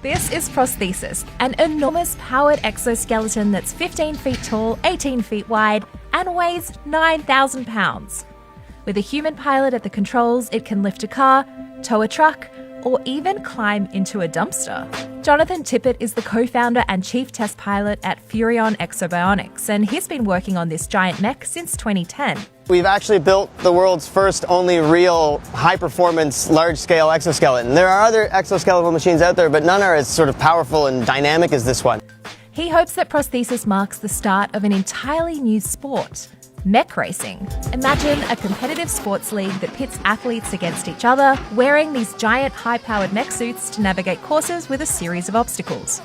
This is Prosthesis, an enormous powered exoskeleton that's 15 feet tall, 18 feet wide, and weighs 9,000 pounds. With a human pilot at the controls, it can lift a car, tow a truck, or even climb into a dumpster. Jonathan Tippett is the co-founder and chief test pilot at Furion Exobionics, and he's been working on this giant mech since 2010. We've actually built the world's first only real high-performance, large-scale exoskeleton. There are other exoskeletal machines out there, but none are as sort of powerful and dynamic as this one. He hopes that Prosthesis marks the start of an entirely new sport, mech racing. Imagine a competitive sports league that pits athletes against each other, wearing these giant high-powered mech suits to navigate courses with a series of obstacles.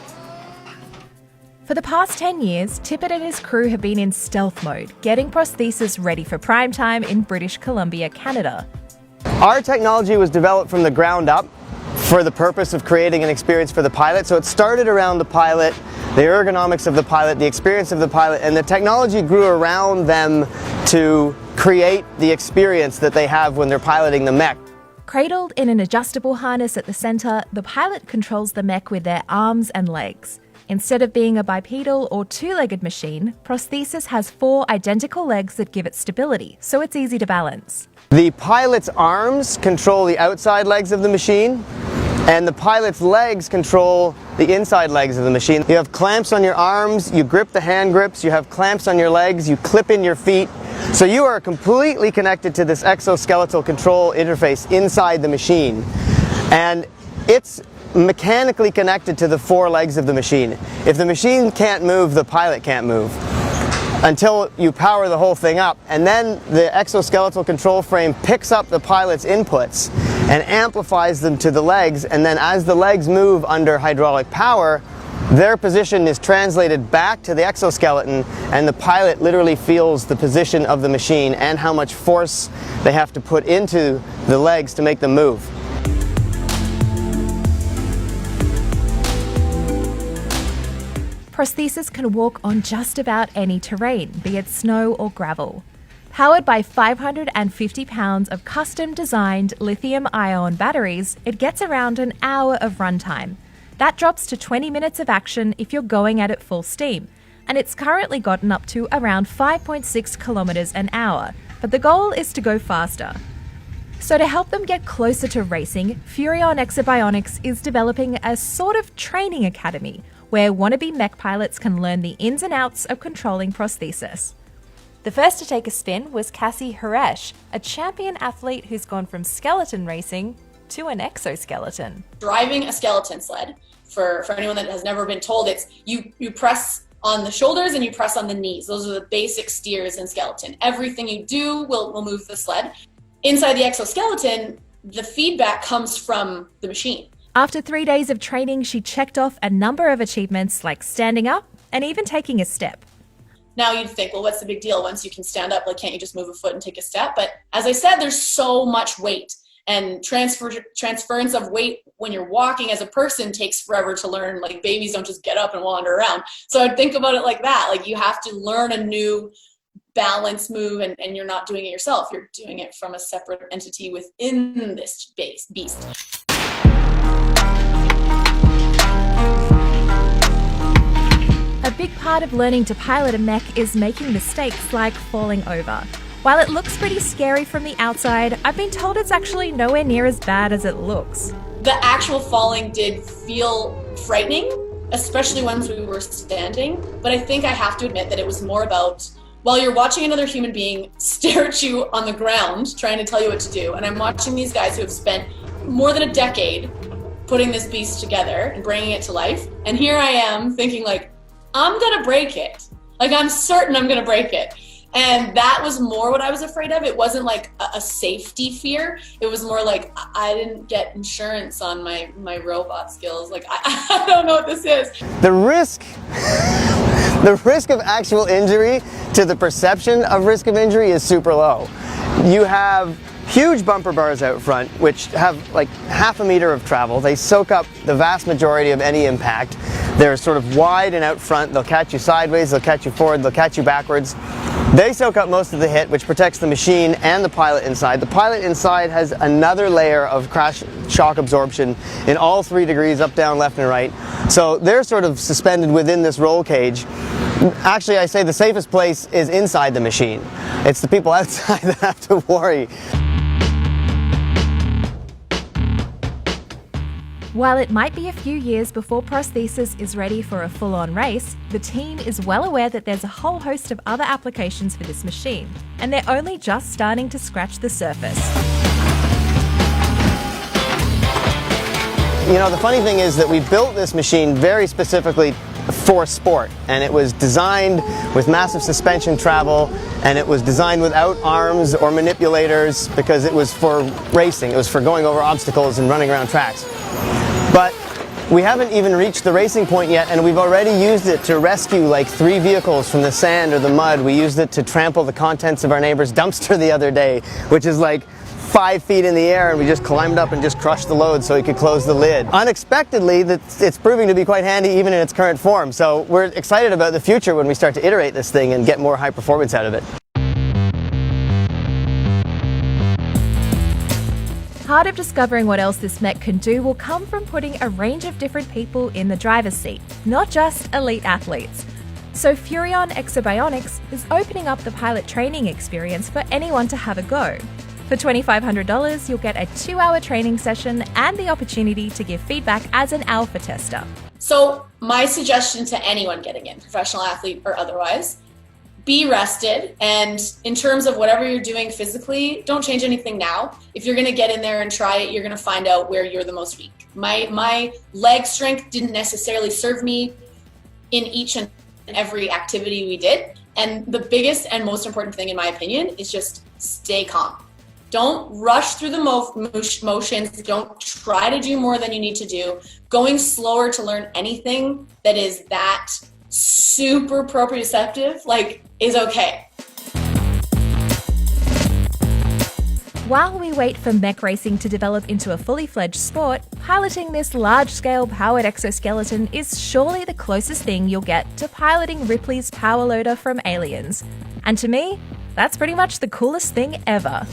For the past 10 years, Tippett and his crew have been in stealth mode, getting Prosthesis ready for prime time in British Columbia, Canada. Our technology was developed from the ground up for the purpose of creating an experience for the pilot. So it started around the pilot, the ergonomics of the pilot, the experience of the pilot, and the technology grew around them to create the experience that they have when they're piloting the mech. Cradled in an adjustable harness at the centre, the pilot controls the mech with their arms and legs. Instead of being a bipedal or two-legged machine, Prosthesis has 4 identical legs that give it stability, so it's easy to balance. The pilot's arms control the outside legs of the machine, and the pilot's legs control the inside legs of the machine. You have clamps on your arms, you grip the hand grips, you have clamps on your legs, you clip in your feet. So you are completely connected to this exoskeletal control interface inside the machine. And it's mechanically connected to the 4 legs of the machine. If the machine can't move, the pilot can't move until you power the whole thing up. And then the exoskeletal control frame picks up the pilot's inputs and amplifies them to the legs, and then as the legs move under hydraulic power, their position is translated back to the exoskeleton, and the pilot literally feels the position of the machine and how much force they have to put into the legs to make them move. Prosthesis can walk on just about any terrain, be it snow or gravel. Powered by 550 pounds of custom-designed lithium-ion batteries, it gets around an hour of runtime. That drops to 20 minutes of action if you're going at it full steam, and it's currently gotten up to around 5.6 kilometers an hour, but the goal is to go faster. So to help them get closer to racing, Furion Exobionics is developing a sort of training academy where wannabe mech pilots can learn the ins and outs of controlling Prosthesis. The first to take a spin was Cassie Haresh, a champion athlete who's gone from skeleton racing to an exoskeleton. Driving a skeleton sled, for anyone that has never been told, it's you press on the shoulders and you press on the knees. Those are the basic steers in skeleton. Everything you do will move the sled. Inside the exoskeleton, the feedback comes from the machine. After 3 days of training, she checked off a number of achievements like standing up and even taking a step. Now you'd think, well, what's the big deal? Once you can stand up, like, can't you just move a foot and take a step? But as I said, there's so much weight, and transference of weight when you're walking as a person takes forever to learn. Like, babies don't just get up and wander around. So I'd think about it like that. Like, you have to learn a new balance move, and you're not doing it yourself. You're doing it from a separate entity within this beast. A big part of learning to pilot a mech is making mistakes like falling over. While it looks pretty scary from the outside, I've been told it's actually nowhere near as bad as it looks. The actual falling did feel frightening, especially once we were standing, but I think I have to admit that it was more about, while you're watching another human being stare at you on the ground trying to tell you what to do, and I'm watching these guys who have spent more than a decade putting this beast together and bringing it to life, and here I am thinking, like, I'm gonna break it. Like, I'm certain I'm gonna break it. And that was more what I was afraid of. It wasn't like a safety fear. It was more like, I didn't get insurance on my robot skills. Like, I don't know what this is. The risk of actual injury to the perception of risk of injury is super low. You have huge bumper bars out front, which have like half a meter of travel. They soak up the vast majority of any impact. They're sort of wide and out front. They'll catch you sideways, they'll catch you forward, they'll catch you backwards. They soak up most of the hit, which protects the machine and the pilot inside. The pilot inside has another layer of crash shock absorption in all 3 degrees, up, down, left, and right. So they're sort of suspended within this roll cage. Actually, I say the safest place is inside the machine. It's the people outside that have to worry. While it might be a few years before prosthesis is ready for a full-on race, the team is well aware that there's a whole host of other applications for this machine, and they're only just starting to scratch the surface. You know, the funny thing is that we built this machine very specifically for sport, and it was designed with massive suspension travel, and it was designed without arms or manipulators because it was for racing. It was for going over obstacles and running around tracks. But we haven't even reached the racing point yet, and we've already used it to rescue like 3 vehicles from the sand or the mud. We used it to trample the contents of our neighbor's dumpster the other day, which is like 5 feet in the air, and we just climbed up and just crushed the load so we could close the lid. Unexpectedly, it's proving to be quite handy even in its current form. So we're excited about the future when we start to iterate this thing and get more high performance out of it. Part of discovering what else this mech can do will come from putting a range of different people in the driver's seat, not just elite athletes. So Furion Exobionics is opening up the pilot training experience for anyone to have a go. For $2,500, you'll get a 2-hour training session and the opportunity to give feedback as an alpha tester. So my suggestion to anyone getting in, professional athlete or otherwise, be rested, and in terms of whatever you're doing physically, don't change anything now. If you're gonna get in there and try it, you're gonna find out where you're the most weak. My leg strength didn't necessarily serve me in each and every activity we did. And the biggest and most important thing, in my opinion, is just stay calm. Don't rush through the motions. Don't try to do more than you need to do. Going slower to learn anything that is that super proprioceptive, is okay. While we wait for mech racing to develop into a fully fledged sport, piloting this large-scale powered exoskeleton is surely the closest thing you'll get to piloting Ripley's power loader from Aliens. And to me, that's pretty much the coolest thing ever.